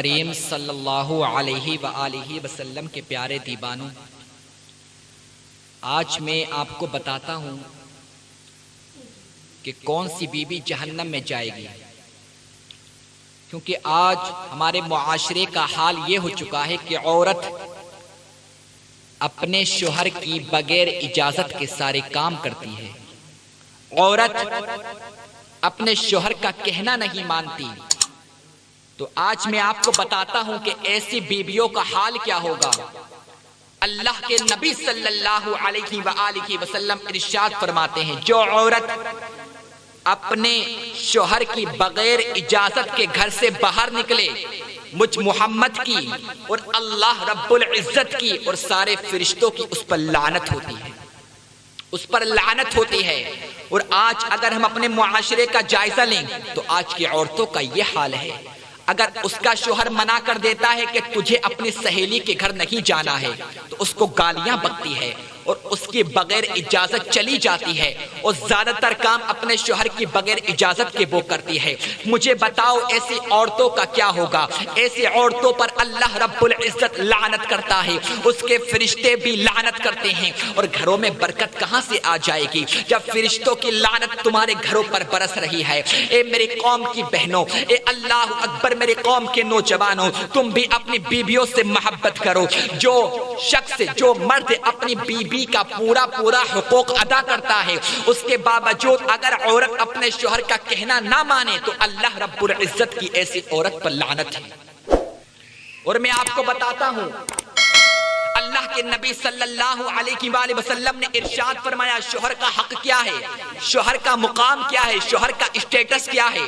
کریم صلی اللہ علیہ وآلہ وسلم کے پیارے دیوانوں، آج میں آپ کو بتاتا ہوں کہ کون سی بیوی جہنم میں جائے گی، کیونکہ آج ہمارے معاشرے کا حال یہ ہو چکا ہے کہ عورت اپنے شوہر کی بغیر اجازت کے سارے کام کرتی ہے۔ عورت اپنے شوہر کا کہنا نہیں مانتی۔ تو آج میں آپ کو بتاتا ہوں کہ ایسی بیویوں کا حال کیا ہوگا۔ اللہ کے نبی صلی اللہ علیہ وآلہ وسلم ارشاد فرماتے ہیں، جو عورت اپنے شوہر کی بغیر اجازت کے گھر سے باہر نکلے، مجھ محمد کی اور اللہ رب العزت کی اور سارے فرشتوں کی اس پر لعنت ہوتی ہے، اس پر لعنت ہوتی ہے۔ اور آج اگر ہم اپنے معاشرے کا جائزہ لیں تو آج کی عورتوں کا یہ حال ہے۔ اگر اس کا شوہر منع کر دیتا ہے کہ تجھے اپنی سہیلی کے گھر نہیں جانا ہے تو اس کو گالیاں بکتی ہے اور اس کی بغیر اجازت چلی جاتی ہے، اور زیادہ تر کام اپنے شوہر کی بغیر اجازت کے وہ کرتی ہے۔ مجھے بتاؤ ایسی عورتوں کا کیا ہوگا؟ ایسی عورتوں پر اللہ رب العزت لعنت کرتا ہے، اس کے فرشتے بھی لعنت کرتے ہیں، اور گھروں میں برکت کہاں سے آ جائے گی جب فرشتوں کی لعنت تمہارے گھروں پر برس رہی ہے۔ اے میری قوم کی بہنوں، اے اللہ اکبر میری قوم کے نوجوانوں، تم بھی اپنی بیویوں سے محبت کرو۔ جو شخص، جو مرد اپنی بیوی کا پورا حقوق ادا کرتا ہے، اس کے باوجود اگر عورت اپنے شوہر کا کہنا نہ مانے تو اللہ رب العزت کی ایسی عورت پر لعنت ہے۔ اور میں آپ کو بتاتا ہوں، اللہ کے نبی صلی اللہ علیہ وآلہ وسلم نے ارشاد فرمایا، شوہر کا حق کیا ہے، شوہر کا مقام کیا ہے، شوہر کا اسٹیٹس کیا ہے۔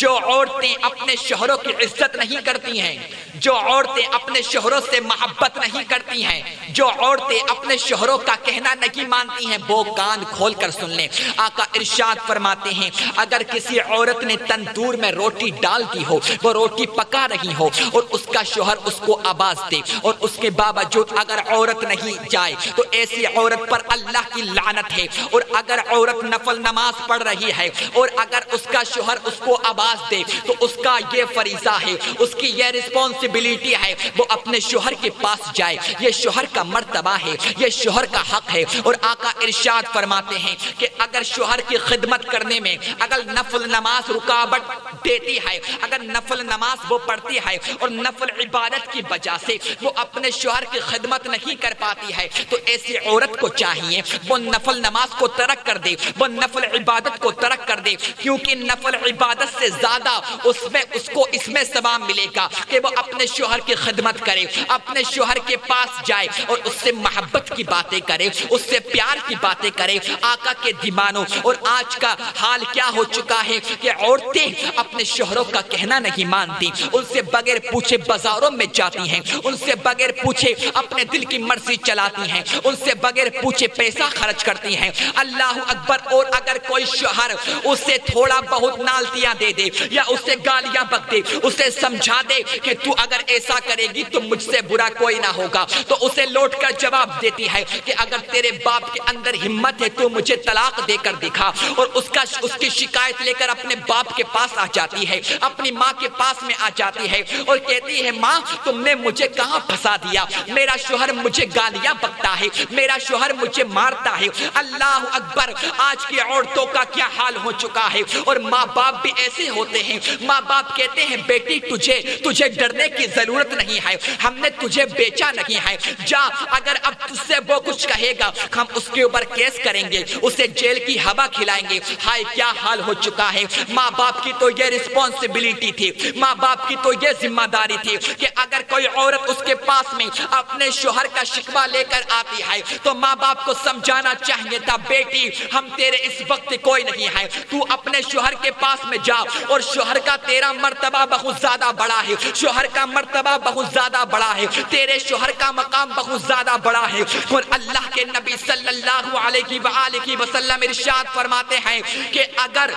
جو عورتیں اپنے شوہروں کی عزت نہیں کرتی ہیں، جو عورتیں اپنے شوہروں سے محبت نہیں کرتی ہیں، جو عورتیں اپنے شوہروں کا کہنا نہیں مانتی ہیں، وہ کان کھول کر سن لیں۔ آقا ارشاد فرماتے ہیں، اگر کسی عورت نے تندور میں روٹی ڈال دی ہو، وہ روٹی پکا رہی ہو اور اس کا شوہر اس کو آواز دے اور اس کے باوجود اگر عورت نہیں جائے تو ایسی عورت پر اللہ کی لعنت ہے۔ اور اگر عورت نفل نماز پڑھ رہی ہے اور اگر اس کا شوہر اس کو آواز دے تو اس کا یہ فریضہ ہے، اس کی یہ رسپانسبلٹی ہے، وہ اپنے شوہر کے پاس جائے۔ یہ شوہر کا مرتبہ ہے، یہ شوہر کا حق ہے۔ اور آقا ارشاد فرماتے ہیں کہ اگر شوہر کی خدمت کرنے میں اگر نفل نماز رکاوٹ دیتی ہے، اگر نفل نماز وہ پڑھتی ہے اور نفل عبادت کی وجہ سے وہ اپنے شوہر کی خدمت نہیں کر پاتی ہے تو ایسی عورت کو چاہیے وہ نفل نماز کو ترک کر دے، وہ نفل عبادت کو ترک کر دے، کیونکہ نفل عبادت سے زیادہ اس کو اس میں ثواب ملے گا کہ وہ اپنے شوہر کی خدمت کرے، اپنے شوہر کے پاس جائے اور اس سے محبت کی باتیں کرے، اس سے پیار کی باتیں کرے۔ آقا کے دیوانوں، اور آج کا حال کیا ہو چکا ہے کہ عورتیں اپنے شوہروں کا کہنا نہیں مانتی، ان سے بغیر پوچھے بازاروں میں جاتی ہیں، ان سے بغیر پوچھے اپنے دل کی مرضی چلاتی ہیں، ان سے بغیر پوچھے پیسہ خرچ کرتی ہیں۔ اللہ اکبر۔ اور اگر کوئی شوہر اسے تھوڑا بہت نالتیاں دے دے یا اسے گالیاں بک دے، اسے سمجھا دے کہ تو اگر ایسا کرے گی تو مجھ سے برا کوئی نہ ہوگا، تو اسے لوٹ کر جواب دیتی ہے کہ اگر تیرے باپ کے اندر ہمت ہے تو مجھے طلاق دے کر دکھا، اور اس کی شکایت لے کر اپنے باپ کے پاس آ جاتی ہے، اپنی ماں کے پاس میں آ جاتی ہے اور کہتی ہے، ماں تم نے مجھے کہاں پھنسا دیا، میرا شوہر مجھے گالیاں بکتا ہے، میرا شوہر مجھے مارتا ہے۔ اللہ اکبر۔ آج کی عورتوں کا کیا حال ہو چکا ہے۔ اور ماں باپ بھی ایسے ہوتے ہیں، ماں باپ کہتے ہیں، بیٹی تجھے ڈرنے کی ضرورت نہیں ہے، ہم نے تجھے بیچا نہیں ہے، جا اگر اب تجھ سے وہ کچھ کہے گا ہم اس کے اوپر کیس کریں گے، اسے جیل کی ہوا کھلائیں گے۔ ہائے کیا حال ہو چکا ہے۔ ماں باپ کی تو یہ رسپانسبلٹی تھی، ماں باپ کی تو یہ ذمہ داری تھی کہ اگر کوئی عورت اس کے پاس میں اپنے شوہر کا شکوہ لے کر آتی ہے تو ماں باپ کو سمجھانا چاہیے تھا، بیٹی ہم تیرے اس وقت کوئی نہیں ہے، تو اپنے شوہر کے پاس میں جا، اور شوہر کا تیرا مرتبہ بہت زیادہ بڑا ہے، شوہر کا مرتبہ بہت زیادہ بڑا ہے، تیرے شوہر کا مقام بہت زیادہ بڑا ہے۔ اور اللہ کے نبی صلی اللہ علیہ وآلہ وسلم ارشاد فرماتے ہیں کہ اگر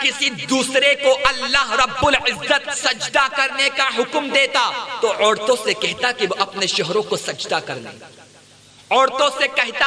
کسی دوسرے کو اللہ رب العزت سجدہ کرنے کا حکم دیتا تو عورتوں سے کہتا کہ وہ اپنے شوہروں کو سجدہ کر لیں۔ عورتوں سے کہتا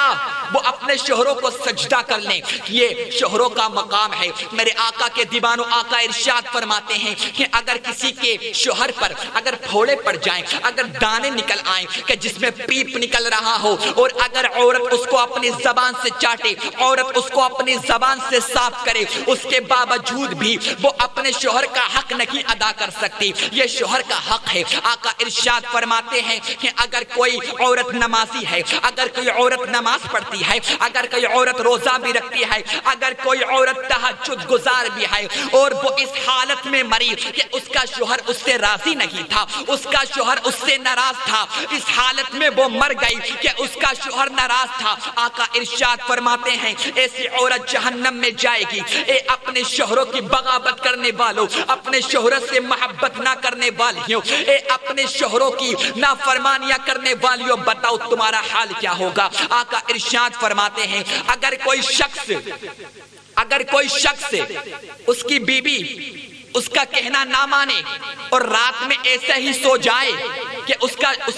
وہ اپنے شوہروں کو سجدہ کر لیں، یہ شوہروں کا مقام ہے۔ میرے آقا کے دیوانوں آقا ارشاد فرماتے ہیں کہ اگر کسی کے شوہر پر اگر پھوڑے پڑ جائیں، اگر دانے نکل آئیں کہ جس میں پیپ نکل رہا ہو، اور اگر عورت اس کو اپنی زبان سے چاٹے، عورت اس کو اپنی زبان سے صاف کرے، اس کے باوجود بھی وہ اپنے شوہر کا حق نہیں ادا کر سکتی، یہ شوہر کا حق ہے۔ آقا ارشاد فرماتے ہیں کہ اگر کوئی عورت نمازی ہے، اگر کوئی عورت نماز پڑھتی ہے، اگر کوئی عورت روزہ بھی رکھتی ہے، اگر کوئی عورت تہجد گزار بھی ہے، اور وہ اس حالت میں مری کہ اس کا شوہر اس سے راضی نہیں تھا، اس کا شوہر اس سے ناراض تھا، اس حالت میں وہ مر گئی کہ اس کا شوہر ناراض تھا، آقا ارشاد فرماتے ہیں ایسی عورت جہنم میں جائے گی۔ اے اپنے شوہروں کی بغاوت کرنے والوں، اپنے شوہر سے محبت نہ کرنے والیوں، اے اپنے شوہروں کی نافرمانیاں کرنے والیوں، بتاؤ تمہارا حال کیا ہوگا؟ آقا ارشاد فرماتے ہیں اگر کوئی شخص اس کی بیوی اس کا کہنا نہ مانے اور رات میں ایسے ہی سو جائے کہ اس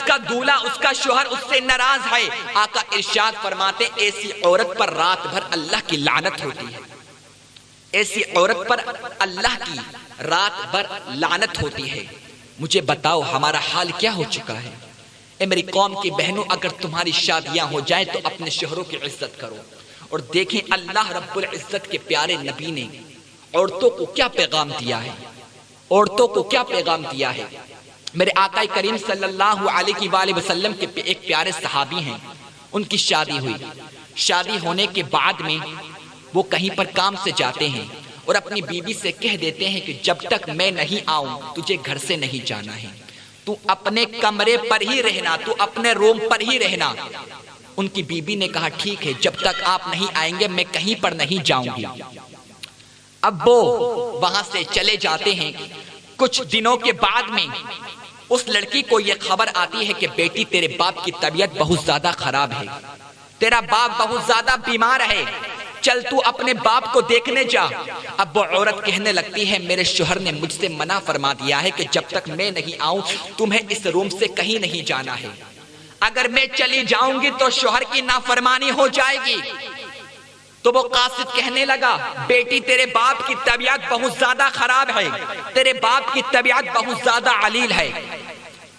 کا دولہا، اس کا شوہر اس سے ناراض ہے، آقا ارشاد فرماتے ایسی عورت پر رات بھر اللہ کی لعنت ہوتی ہے، ایسی عورت پر اللہ کی رات بھر لعنت ہوتی ہے۔ مجھے بتاؤ ہمارا حال کیا ہو چکا ہے؟ اے میری قوم کی بہنوں، اگر تمہاری شادیاں ہو جائیں تو اپنے شوہروں کی عزت کرو، اور دیکھیں اللہ رب العزت کے پیارے نبی نے عورتوں کو کیا پیغام دیا ہے، عورتوں کو کیا پیغام دیا ہے۔ میرے آقا کریم صلی اللہ علیہ وآلہ وسلم کے ایک پیارے صحابی ہیں، ان کی شادی ہوئی، شادی ہونے کے بعد میں وہ کہیں پر کام سے جاتے ہیں اور اپنی بیوی سے کہہ دیتے ہیں کہ جب تک میں نہیں آؤں تجھے گھر سے نہیں جانا ہے، تو اپنے کمرے پر ہی رہنا، تو اپنے روم پر ہی رہنا۔ ان کی بیوی نے کہا ٹھیک ہے، جب تک آپ نہیں آئیں گے میں کہیں پر نہیں جاؤں گی۔ اب وہ وہاں سے چلے جاتے ہیں، کچھ دنوں کے بعد میں اس لڑکی کو یہ خبر آتی ہے کہ بیٹی تیرے باپ کی طبیعت بہت زیادہ خراب ہے، تیرا باپ بہت زیادہ بیمار ہے، چل تو اپنے باپ کو دیکھنے جا۔ اب وہ عورت کہنے لگتی ہے میرے شوہر نے مجھ سے منع فرما دیا ہے کہ جب تک میں نہیں آؤں تمہیں اس روم سے کہیں نہیں جانا ہے، اگر میں چلی جاؤں گی تو شوہر کی نافرمانی ہو جائے گی۔ تو وہ قاصد کہنے لگا بیٹی تیرے باپ کی طبیعت بہت زیادہ خراب ہے، تیرے باپ کی طبیعت بہت زیادہ علیل ہے۔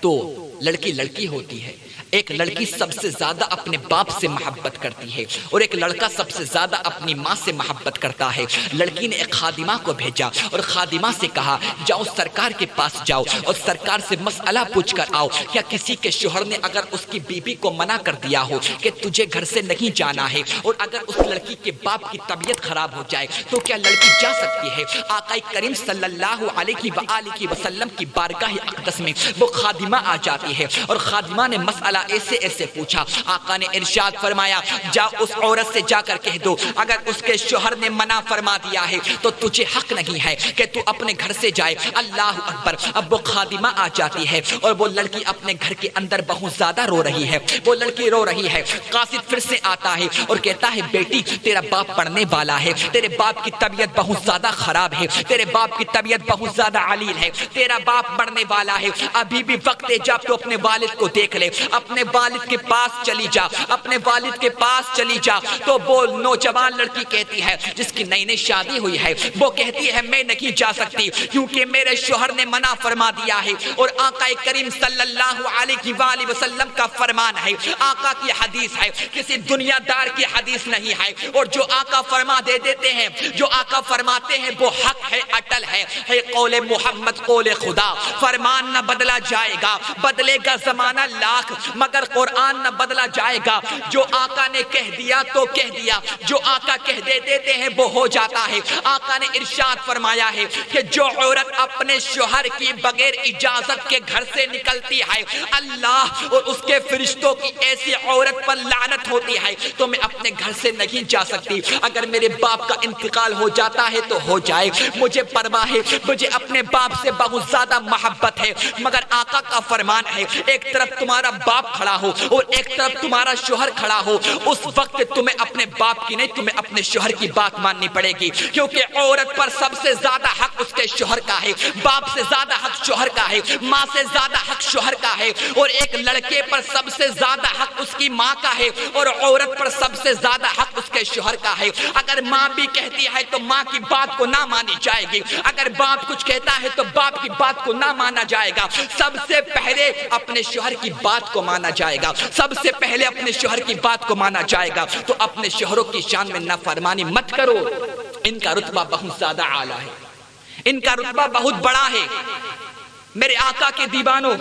تو لڑکی ہوتی ہے، ایک لڑکی سب سے زیادہ اپنے باپ سے محبت کرتی ہے اور ایک لڑکا سب سے زیادہ اپنی ماں سے محبت کرتا ہے۔ لڑکی نے ایک خادمہ کو بھیجا اور خادمہ سے کہا جاؤ سرکار کے پاس جاؤ اور سرکار سے مسئلہ پوچھ کر آؤ، کیا کسی کے شوہر نے اگر اس کی بیوی کو منع کر دیا ہو کہ تجھے گھر سے نہیں جانا ہے، اور اگر اس لڑکی کے باپ کی طبیعت خراب ہو جائے تو کیا لڑکی جا سکتی ہے؟ آقا کریم صلی اللہ علیہ وآلہ وسلم کی بارگاہ اقدس میں وہ خادمہ آ جاتی ہے اور خادمہ نے مسئلہ ایسے پوچھا۔ آقا نے ارشاد فرمایا جا اس عورت سے جا کر کہہ دو اگر اس کے شوہر نے منع فرما دیا ہے تو تجھے حق نہیں ہے کہ تو اپنے گھر سے جائے۔ اللہ اکبر۔ اب وہ خادمہ آ جاتی ہے اور وہ لڑکی اپنے گھر کے اندر بہت زیادہ رو رہی ہے، وہ لڑکی رو رہی ہے۔ قاصد پھر سے آتا ہے اور کہتا ہے بیٹی تیرا باپ پڑھنے والا ہے، تیرے باپ کی طبیعت بہت زیادہ خراب ہے، تیرے باپ کی طبیعت بہت زیادہ علیل ہے، تیرا باپ مرنے والا ہے، ابھی بھی وقت ہے جب تو اپنے والد کو دیکھ لے، اپنے والد کے پاس چلی جا، اپنے والد کے پاس چلی جا۔ تو وہ نوجوان لڑکی کہتی ہے جس کی نئی نئی شادی ہوئی ہے، وہ کہتی ہے میں نہیں جا سکتی کیونکہ میرے شوہر نے منع فرما دیا ہے، اور آقا کریم صلی اللہ علیہ وآلہ وسلم کا فرمان ہے، آقا کی حدیث ہے، کسی دنیا دار کی حدیث نہیں ہے، اور جو آقا فرما دے دیتے ہیں، جو آقا فرماتے ہیں وہ حق ہے، اٹل ہے قول محمد قول خدا۔ فرمان نہ بدلا جائے گا، بدلے گا زمانہ لاکھ مگر قرآن نہ بدلا جائے گا۔ جو آقا نے کہہ دیا تو کہہ دیا، جو آقا کہہ دیتے ہیں وہ ہو جاتا ہے۔ آقا نے ارشاد فرمایا ہے کہ جو عورت اپنے شوہر کی بغیر اجازت کے گھر سے نکلتی ہے، اللہ اور اس کے فرشتوں کی ایسی عورت پر لعنت ہوتی ہے۔ تو میں اپنے گھر سے نہیں جا سکتی، اگر میرے باپ کا انتقال ہو جاتا ہے تو ہو جائے، مجھے پرواہ ہے، مجھے اپنے باپ سے بہت زیادہ محبت ہے، مگر آقا کا فرمان ہے ایک طرف تمہارا باپ باپ کھڑا ہو اور ایک طرف تمہارا شوہر کھڑا ہو، اس وقت تمہیں اپنے باپ کی نہیں، تمہیں اپنے شوہر کی بات ماننی پڑے گی، کیونکہ عورت پر سب سے زیادہ حق اس کے شوہر کا ہے، باپ سے زیادہ حق شوہر کا ہے، ماں سے زیادہ حق شوہر کا ہے، اور ایک لڑکے پر سب سے زیادہ حق اس کی ماں کا ہے، اور عورت پر سب سے زیادہ حق اس کے شوہر کا ہے۔ اگر ماں بھی کہتی ہے تو ماں کی بات کو نہ مانی جائے گی، اگر باپ کچھ کہتا ہے تو باپ کی بات کو نہ مانا جائے گا۔ سب سے پہلے اپنے شوہر کی بات کو مانا جائے گا، سب سے پہلے اپنے شوہر کی بات کو مانا جائے گا۔ تو اپنے شوہروں کی شان میں نافرمانی مت کرو، ان کا رتبہ بہت زیادہ اعلیٰ ہے، ان کا رتبہ بہت بڑا ہے۔ میرے آقا کے دیوانوں،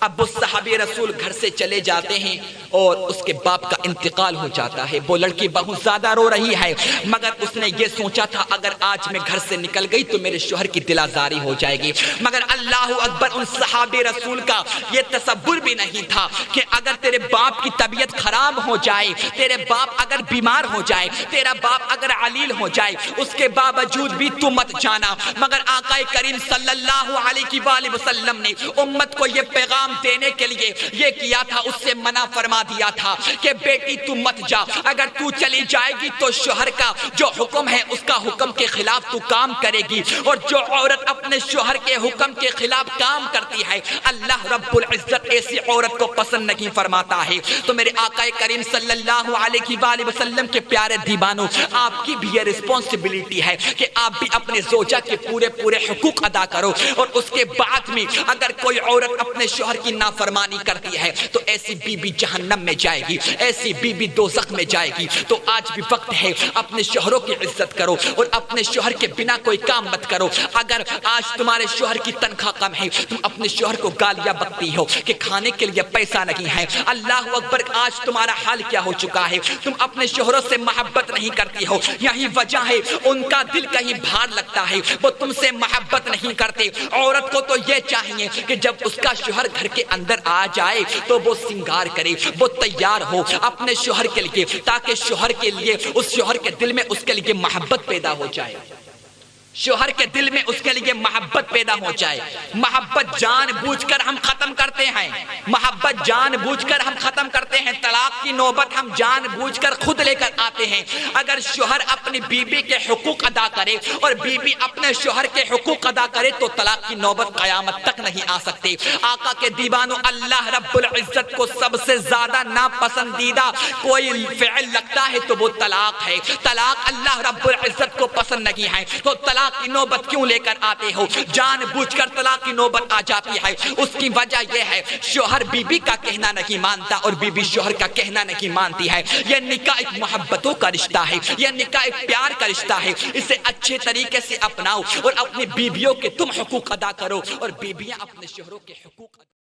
اب وہ صحابی رسول گھر سے چلے جاتے ہیں اور اس کے باپ کا انتقال ہو جاتا ہے۔ وہ لڑکی بہت زیادہ رو رہی ہے، مگر اس نے یہ سوچا تھا اگر آج میں گھر سے نکل گئی تو میرے شوہر کی دل آزاری ہو جائے گی، مگر اللہ اکبر، ان صحابی رسول کا یہ تصور بھی نہیں تھا کہ اگر تیرے باپ کی طبیعت خراب ہو جائے، تیرے باپ اگر بیمار ہو جائے، تیرا باپ اگر علیل ہو جائے، اس کے باوجود بھی تو مت جانا۔ مگر آقا کریم صلی اللہ علیہ وآلہ وسلم نے امت کو یہ پیغام دینے کے لیے یہ کیا تھا، اس سے منع فرما دیا تھا کہ بیٹی تو مت جا، اگر تو چلی جائے گی تو شوہر کا جو حکم ہے اس کا حکم کے خلاف تو کام کرے گی، اور جو عورت اپنے شوہر کے حکم کے خلاف کام کرتی ہے اللہ رب العزت ایسی عورت کو پسند نہیں فرماتا ہے۔ تو میرے آقا کریم صلی اللہ علیہ وآلہ وسلم کے پیارے دیوانوں، آپ کی بھی یہ ریسپانسبلٹی ہے کہ آپ بھی اپنے زوجہ کے پورے حقوق ادا کرو، اور اس کے بعد میں اگر کوئی عورت اپنے شوہر کی نافرمانی کرتی ہے تو ایسی بیوی جہنم میں جائے گی، ایسی بیوی دوزخ میں جائے گی۔ تو آج بھی وقت ہے اپنے شوہروں کی عزت کرو اور اپنے شوہر کے بنا کوئی کام مت کرو۔ اگر آج تمہارے شوہر کی تنخواہ کم ہے، تم اپنے شوہر کو گالیاں بکتی ہو کہ کھانے کے لیے پیسہ نہیں ہے، اللہ اکبر، آج تمہارا حال کیا ہو چکا ہے، تم اپنے شوہروں سے محبت نہیں کرتی ہو، یہی وجہ ہے ان کا دل کہیں بھار لگتا ہے، وہ تم سے محبت نہیں کرتے۔ عورت کو تو یہ چاہیے کہ جب اس کا شوہر گھر کے اندر آ جائے تو وہ سنگار کرے، وہ تیار ہو اپنے شوہر کے لیے، تاکہ شوہر کے لیے، اس شوہر کے دل میں اس کے لیے محبت پیدا ہو جائے، شوہر کے دل میں اس کے لیے محبت پیدا ہو جائے۔ محبت جان بوجھ کر ہم ختم کرتے ہیں، محبت جان بوجھ کر ہم ختم کرتے ہیں، طلاق کی نوبت ہم جان بوجھ کر خود لے کر آتے ہیں۔ اگر شوہر اپنی بیوی کے حقوق ادا کرے اور بیوی اپنے شوہر کے حقوق ادا کرے تو طلاق کی نوبت قیامت تک نہیں آ سکتی۔ آقا کے دیوانوں، اللہ رب العزت کو سب سے زیادہ ناپسندیدہ کوئی فعل لگتا ہے تو وہ طلاق ہے۔ طلاق اللہ رب العزت کو پسند نہیں ہے، تو طلاق کی نوبت کیوں لے کر آتے ہو؟ جان بوجھ کر طلاق کی نوبت آ جاتی ہے۔ اس کی وجہ یہ ہے شوہر بیوی کا کہنا نہیں مانتا اور بیوی شوہر کا کہنا نہیں مانتی ہے۔ یہ نکاح ایک محبتوں کا رشتہ ہے، یہ نکاح ایک پیار کا رشتہ ہے۔ اسے اچھے طریقے سے اپناؤ اور اپنی بیویوں کے تم حقوق ادا کرو اور بیویاں اپنے شوہروں کے حقوق